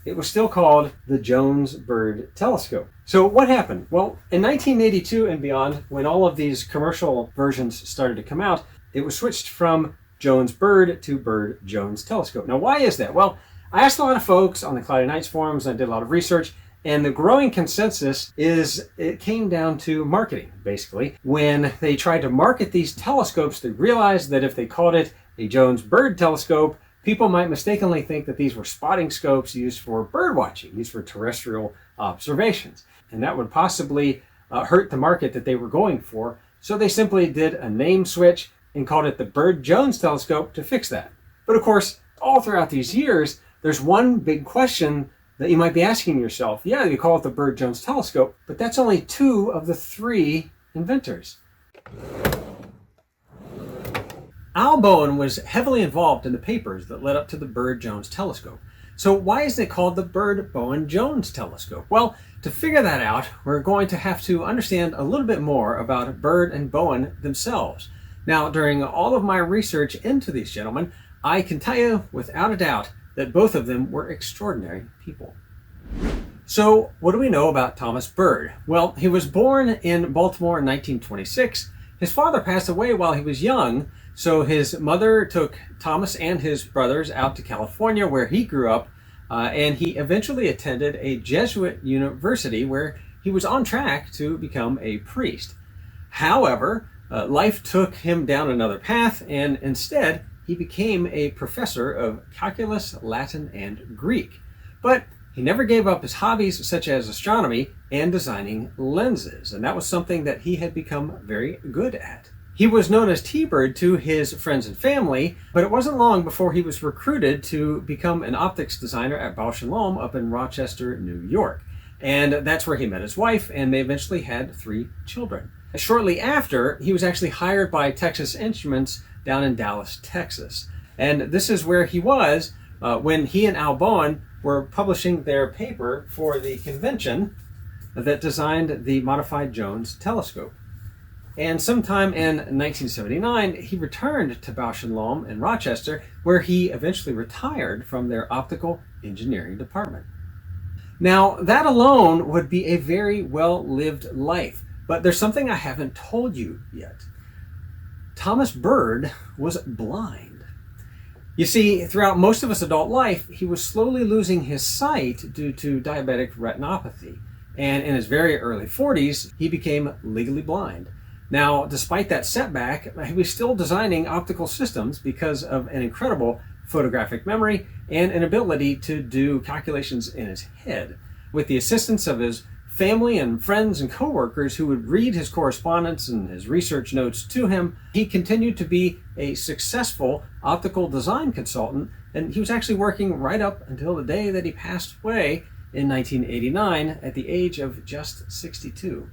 it was still called the Jones-Bird telescope. So what happened? Well, in 1982 and beyond, when all of these commercial versions started to come out, it was switched from Jones-Bird to Bird-Jones telescope. Now, why is that? Well, I asked a lot of folks on the Cloudy Nights forums, and I did a lot of research, and the growing consensus is it came down to marketing, basically. When they tried to market these telescopes, they realized that if they called it a Jones-Bird telescope, people might mistakenly think that these were spotting scopes used for bird watching, used for terrestrial observations. And that would possibly hurt the market that they were going for. So they simply did a name switch and called it the Bird-Jones telescope to fix that. But of course, all throughout these years, there's one big question that you might be asking yourself. Yeah, you call it the Bird-Jones telescope, but that's only 2 of the 3 inventors. Al Bowen was heavily involved in the papers that led up to the Bird-Jones telescope. So why is it called the Bird-Bowen-Jones telescope? Well, to figure that out, we're going to have to understand a little bit more about Bird and Bowen themselves. Now, during all of my research into these gentlemen, I can tell you without a doubt that both of them were extraordinary people. So, what do we know about Thomas Bird? Well, he was born in Baltimore in 1926. His father passed away while he was young, so his mother took Thomas and his brothers out to California, where he grew up, and he eventually attended a Jesuit university where he was on track to become a priest. However, life took him down another path, and instead, he became a professor of calculus, Latin, and Greek. But he never gave up his hobbies such as astronomy and designing lenses, and that was something that he had become very good at. He was known as T-Bird to his friends and family, but it wasn't long before he was recruited to become an optics designer at Bausch & Lomb up in Rochester, New York. And that's where he met his wife, and they eventually had 3 children. Shortly after, he was actually hired by Texas Instruments down in Dallas, Texas. And this is where he was when he and Al Bowen were publishing their paper for the convention that designed the modified Jones telescope. And sometime in 1979, he returned to Bausch & Lomb in Rochester, where he eventually retired from their optical engineering department. Now, that alone would be a very well-lived life, but there's something I haven't told you yet. Thomas Bird was blind. You see, throughout most of his adult life, he was slowly losing his sight due to diabetic retinopathy. And in his very early 40s, he became legally blind. Now, despite that setback, he was still designing optical systems because of an incredible photographic memory and an ability to do calculations in his head. With the assistance of his family and friends and coworkers who would read his correspondence and his research notes to him, he continued to be a successful optical design consultant, and he was actually working right up until the day that he passed away in 1989 at the age of just 62.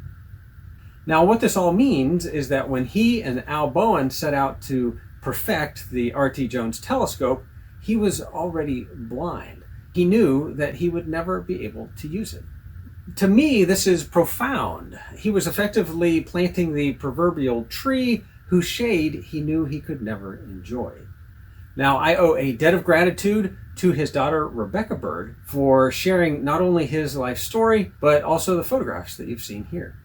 Now, what this all means is that when he and Al Bowen set out to perfect the R.T. Jones telescope, he was already blind. He knew that he would never be able to use it. To me, this is profound. He was effectively planting the proverbial tree whose shade he knew he could never enjoy. Now, I owe a debt of gratitude to his daughter, Rebecca Bird, for sharing not only his life story, but also the photographs that you've seen here.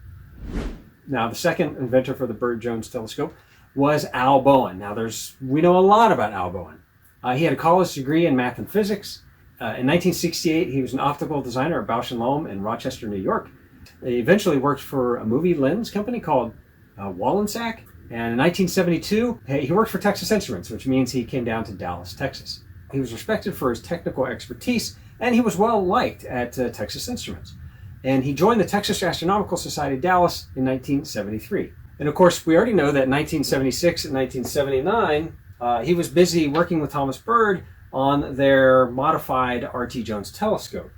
Now, the second inventor for the Bird-Jones telescope was Al Bowen. Now, we know a lot about Al Bowen. He had a college degree in math and physics. In 1968, he was an optical designer at Bausch & Lomb in Rochester, New York. He eventually worked for a movie lens company called Wallensack. And in 1972, he worked for Texas Instruments, which means he came down to Dallas, Texas. He was respected for his technical expertise, and he was well liked at Texas Instruments. and he joined the Texas Astronomical Society, Dallas, in 1973. And of course, we already know that in 1976 and 1979, he was busy working with Thomas Byrd on their modified R.T. Jones telescope.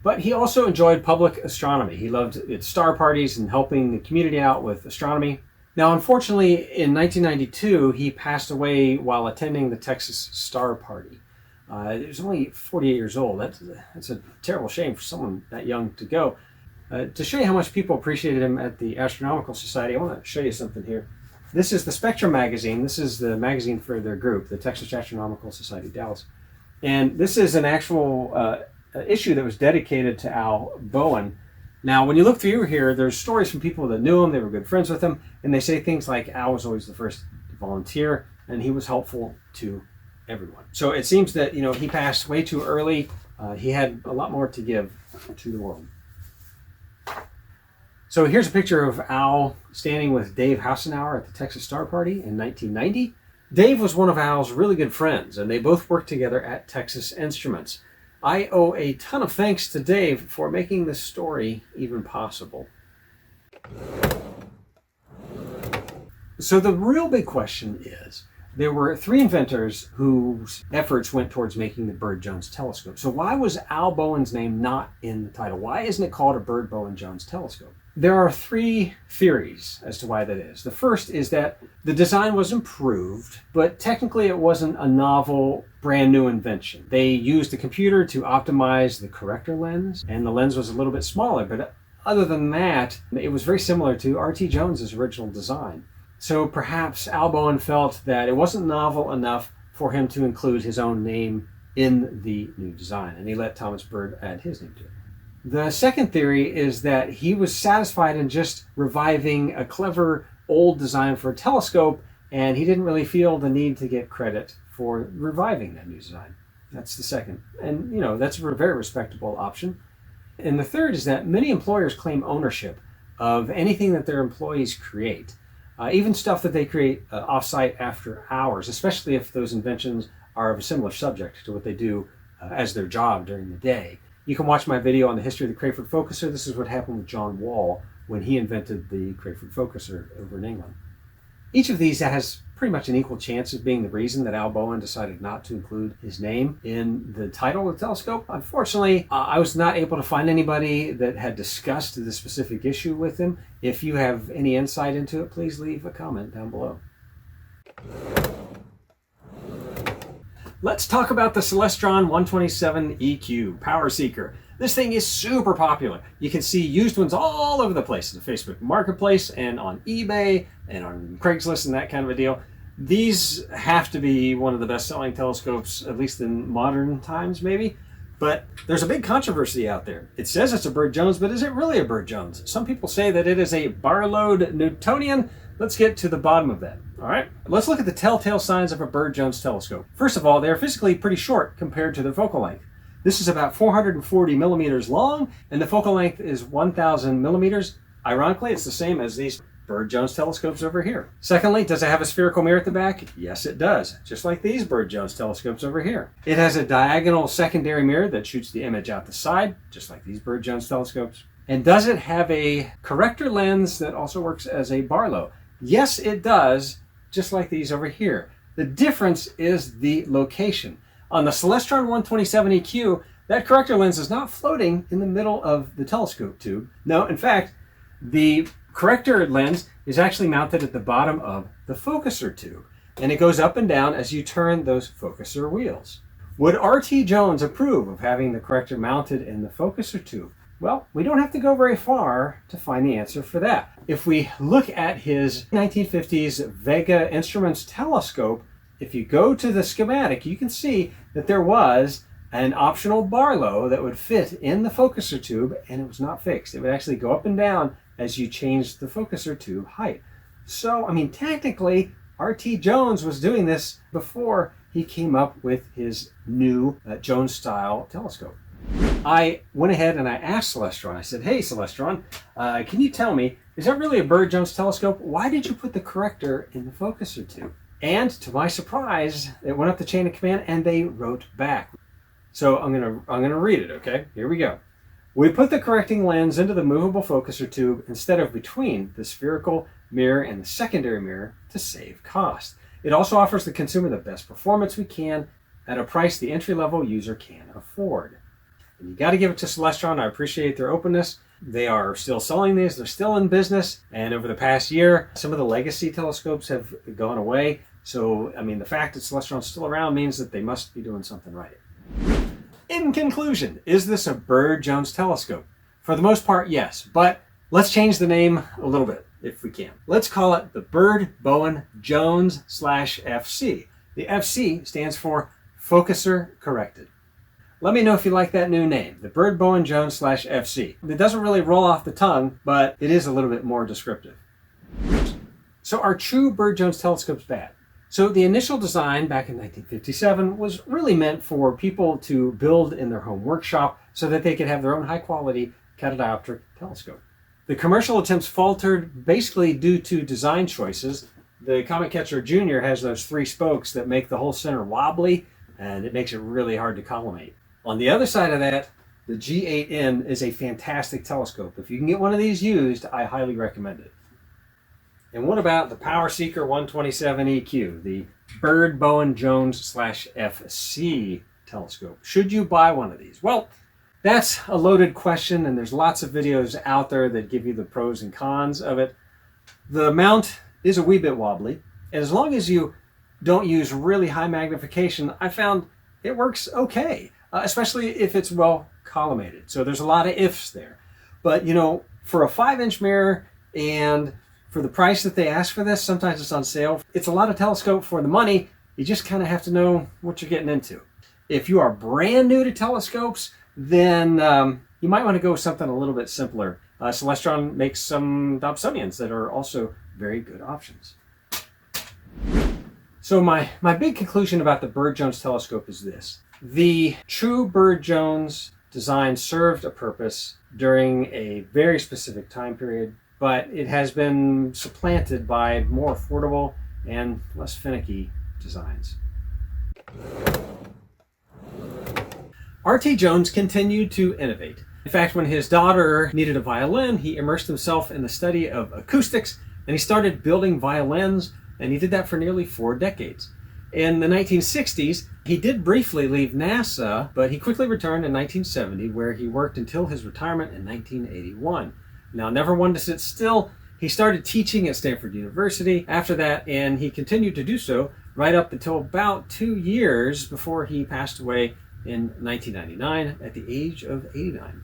But he also enjoyed public astronomy. He loved its star parties and helping the community out with astronomy. Now, unfortunately, in 1992, he passed away while attending the Texas Star Party. He was only 48 years old. That's a terrible shame for someone that young to go. To show you how much people appreciated him at the Astronomical Society, I want to show you something here. This is the Spectrum magazine. This is the magazine for their group, the Texas Astronomical Society, Dallas. And this is an actual issue that was dedicated to Al Bowen. Now, when you look through here, there's stories from people that knew him, they were good friends with him, and they say things like Al was always the first to volunteer, and he was helpful to everyone. So it seems that, he passed way too early. He had a lot more to give to the world. So here's a picture of Al standing with Dave Hassenauer at the Texas Star Party in 1990. Dave was one of Al's really good friends, and they both worked together at Texas Instruments. I owe a ton of thanks to Dave for making this story even possible. So the real big question is, there were 3 inventors whose efforts went towards making the Byrd-Jones telescope. So why was Al Bowen's name not in the title? Why isn't it called a Byrd-Bowen-Jones telescope? There are 3 theories as to why that is. The first is that the design was improved, but technically it wasn't a novel, brand new invention. They used a computer to optimize the corrector lens, and the lens was a little bit smaller, but other than that, it was very similar to R.T. Jones's original design. So perhaps Al Bowen felt that it wasn't novel enough for him to include his own name in the new design, and he let Thomas Byrd add his name to it. The second theory is that he was satisfied in just reviving a clever old design for a telescope, and he didn't really feel the need to get credit for reviving that new design. That's the second. And, that's a very respectable option. And the third is that many employers claim ownership of anything that their employees create, even stuff that they create off-site after hours, especially if those inventions are of a similar subject to what they do as their job during the day. You can watch my video on the history of the Crayford focuser. This is what happened with John Wall when he invented the Crayford focuser over in England. Each of these has pretty much an equal chance of being the reason that Al Bowen decided not to include his name in the title of the telescope. Unfortunately, I was not able to find anybody that had discussed the specific issue with him. If you have any insight into it, please leave a comment down below. Let's talk about the Celestron 127 EQ Power Seeker. This thing is super popular. You can see used ones all over the place in the Facebook Marketplace and on eBay and on Craigslist and that kind of a deal. These have to be one of the best-selling telescopes, at least in modern times maybe. But there's a big controversy out there. It says it's a Byrd-Jones, but is it really a Byrd-Jones? Some people say that it is a Barlow Newtonian. Let's get to the bottom of that. All right, let's look at the telltale signs of a Byrd-Jones telescope. First of all, they're physically pretty short compared to their focal length. This is about 440 millimeters long, and the focal length is 1,000 millimeters. Ironically, it's the same as these Byrd-Jones telescopes over here. Secondly, does it have a spherical mirror at the back? Yes, it does, just like these Byrd-Jones telescopes over here. It has a diagonal secondary mirror that shoots the image out the side, just like these Byrd-Jones telescopes. And does it have a corrector lens that also works as a Barlow? Yes, it does, just like these over here. The difference is the location. On the Celestron 127 EQ, that corrector lens is not floating in the middle of the telescope tube. No, in fact, the corrector lens is actually mounted at the bottom of the focuser tube, and it goes up and down as you turn those focuser wheels. Would R.T. Jones approve of having the corrector mounted in the focuser tube? Well, we don't have to go very far to find the answer for that. If we look at his 1950s Vega Instruments telescope, if you go to the schematic, you can see that there was an optional Barlow that would fit in the focuser tube, and it was not fixed. It would actually go up and down as you changed the focuser tube height. So, technically, R.T. Jones was doing this before he came up with his new Jones-style telescope. I went ahead and I asked Celestron, I said, hey Celestron, can you tell me, is that really a Byrd-Jones telescope? Why did you put the corrector in the focuser tube? And to my surprise, it went up the chain of command and they wrote back. So I'm gonna read it, okay? Here we go. We put the correcting lens into the movable focuser tube instead of between the spherical mirror and the secondary mirror to save cost. It also offers the consumer the best performance we can at a price the entry-level user can afford. And you got to give it to Celestron. I appreciate their openness. They are still selling these. They're still in business. And over the past year, some of the legacy telescopes have gone away. So, I mean, the fact that Celestron's still around means that they must be doing something right. In conclusion, is this a Byrd-Jones telescope? For the most part, yes. But let's change the name a little bit, if we can. Let's call it the Byrd-Bowen-Jones/FC. The FC stands for Focuser Corrected. Let me know if you like that new name, the Byrd-Bowen-Jones/FC. It doesn't really roll off the tongue, but it is a little bit more descriptive. So are true Byrd-Jones telescopes bad? So the initial design back in 1957 was really meant for people to build in their home workshop so that they could have their own high-quality catadioptric telescope. The commercial attempts faltered basically due to design choices. The Comet Catcher Jr. has those 3 spokes that make the whole center wobbly, and it makes it really hard to collimate. On the other side of that, the G8N is a fantastic telescope. If you can get one of these used, I highly recommend it. And what about the Power Seeker 127 EQ, the Byrd-Bowen-Jones/FC telescope? Should you buy one of these? Well, that's a loaded question, and there's lots of videos out there that give you the pros and cons of it. The mount is a wee bit wobbly, and as long as you don't use really high magnification, I found it works okay, especially if it's well collimated. So there's a lot of ifs there. But, you know, for a 5-inch mirror and for the price that they ask for this, sometimes it's on sale. It's a lot of telescope for the money. You just kind of have to know what you're getting into. If you are brand new to telescopes, then you might want to go with something a little bit simpler. Celestron makes some Dobsonians that are also very good options. So my big conclusion about the Byrd-Jones telescope is this. The true Byrd-Jones design served a purpose during a very specific time period, but it has been supplanted by more affordable and less finicky designs. R.T. Jones continued to innovate. In fact, when his daughter needed a violin, he immersed himself in the study of acoustics, and he started building violins, and he did that for nearly 4 decades. In the 1960s, he did briefly leave NASA, but he quickly returned in 1970, where he worked until his retirement in 1981. Now, never one to sit still, he started teaching at Stanford University after that, and he continued to do so right up until about 2 years before he passed away in 1999 at the age of 89.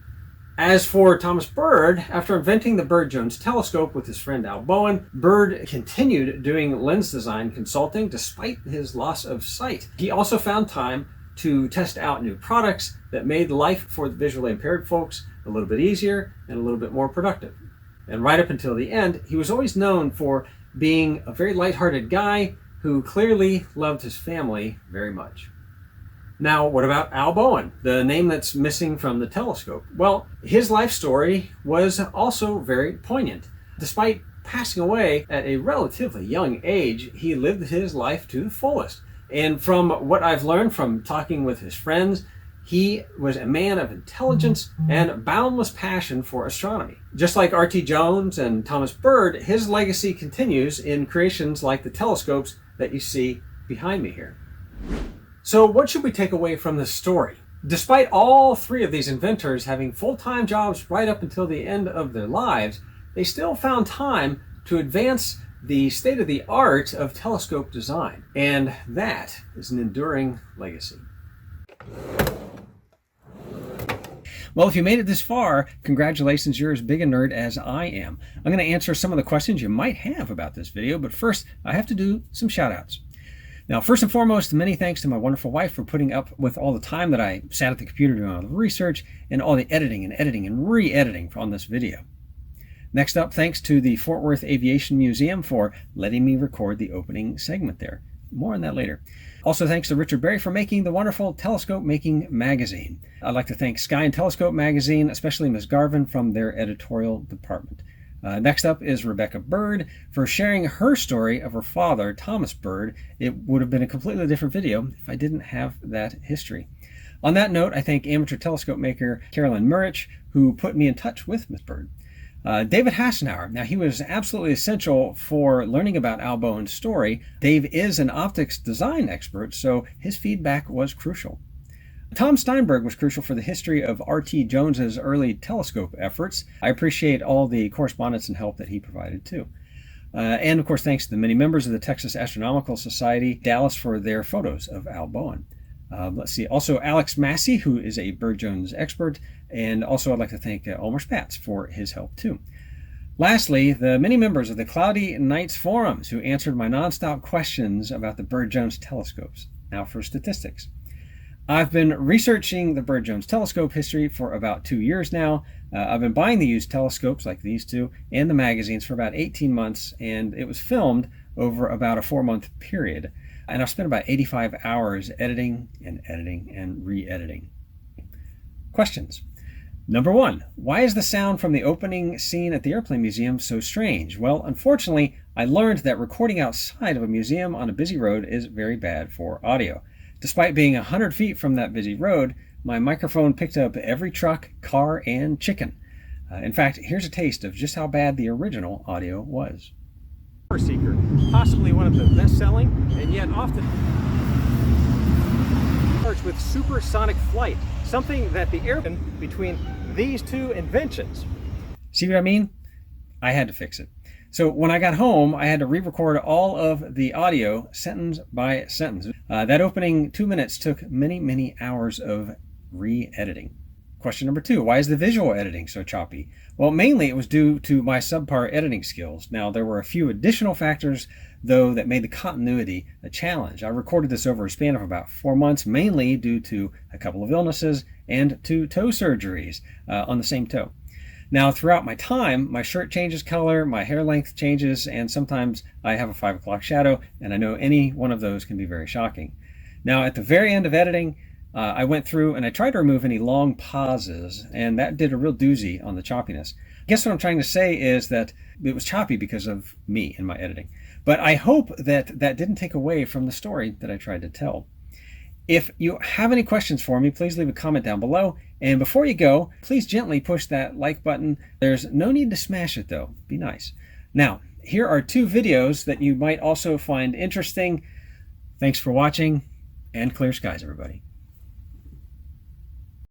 As for Thomas Byrd, after inventing the Byrd-Jones telescope with his friend Al Bowen, Byrd continued doing lens design consulting despite his loss of sight. He also found time to test out new products that made life for the visually impaired folks a little bit easier and a little bit more productive. And right up until the end, he was always known for being a very lighthearted guy who clearly loved his family very much. Now, what about Al Bowen, the name that's missing from the telescope? Well, his life story was also very poignant. Despite passing away at a relatively young age, he lived his life to the fullest. And from what I've learned from talking with his friends, he was a man of intelligence and boundless passion for astronomy. Just like R.T. Jones and Thomas Byrd, his legacy continues in creations like the telescopes that you see behind me here. So what should we take away from this story? Despite all 3 of these inventors having full-time jobs right up until the end of their lives, they still found time to advance the state-of-the-art of telescope design. And that is an enduring legacy. Well, if you made it this far, congratulations, you're as big a nerd as I am. I'm going to answer some of the questions you might have about this video, but first I have to do some shout-outs. Now, first and foremost, many thanks to my wonderful wife for putting up with all the time that I sat at the computer doing all the research and all the editing and re-editing on this video. Next up, thanks to the Fort Worth Aviation Museum for letting me record the opening segment there. More on that later. Also, thanks to Richard Berry for making the wonderful Telescope Making magazine. I'd like to thank Sky and Telescope magazine, especially Ms. Garvin from their editorial department. Next up is Rebecca Byrd for sharing her story of her father, Thomas Byrd. It would have been a completely different video if I didn't have that history. On that note, I thank amateur telescope maker Carolyn Murich, who put me in touch with Miss Bird. David Hassenauer. Now, he was absolutely essential for learning about Al Bowen's story. Dave is an optics design expert, so his feedback was crucial. Tom Steinberg was crucial for the history of R.T. Jones's early telescope efforts. I appreciate all the correspondence and help that he provided, too. And, of course, thanks to the many members of the Texas Astronomical Society, Dallas, for their photos of Al Bowen. Let's see. Also, Alex Massey, who is a Bird Jones expert. And also, I'd like to thank Elmer Spatz for his help, too. Lastly, the many members of the Cloudy Nights forums who answered my nonstop questions about the Bird Jones telescopes. Now for statistics. I've been researching the Bird Jones telescope history for about 2 years now. I've been buying the used telescopes like these two and the magazines for about 18 months, and it was filmed over about a 4-month period. And I've spent about 85 hours editing and re-editing. Questions. Number 1, why is the sound from the opening scene at the Airplane Museum so strange? Well, unfortunately, I learned that recording outside of a museum on a busy road is very bad for audio. Despite being 100 feet from that busy road, my microphone picked up every truck, car, and chicken. In fact, here's a taste of just how bad the original audio was. Seeker, possibly one of the best-selling and yet often with supersonic flight, something that the airplane between these two inventions. See what I mean? I had to fix it. So when I got home, I had to re-record all of the audio sentence by sentence. That opening 2 minutes took many, many hours of re-editing. Question number 2, why is the visual editing so choppy? Well, mainly it was due to my subpar editing skills. Now, there were a few additional factors, though, that made the continuity a challenge. I recorded this over a span of about 4 months, mainly due to a couple of illnesses and 2 toe surgeries on the same toe. Now, throughout my time, my shirt changes color, my hair length changes, and sometimes I have a 5 o'clock shadow, and I know any one of those can be very shocking. Now, at the very end of editing, I went through and I tried to remove any long pauses, and that did a real doozy on the choppiness. I guess what I'm trying to say is that it was choppy because of me and my editing. But I hope that that didn't take away from the story that I tried to tell. If you have any questions for me, please leave a comment down below. And before you go, please gently push that like button. There's no need to smash it, though. Be nice. Now, here are 2 videos that you might also find interesting. Thanks for watching, and clear skies, everybody.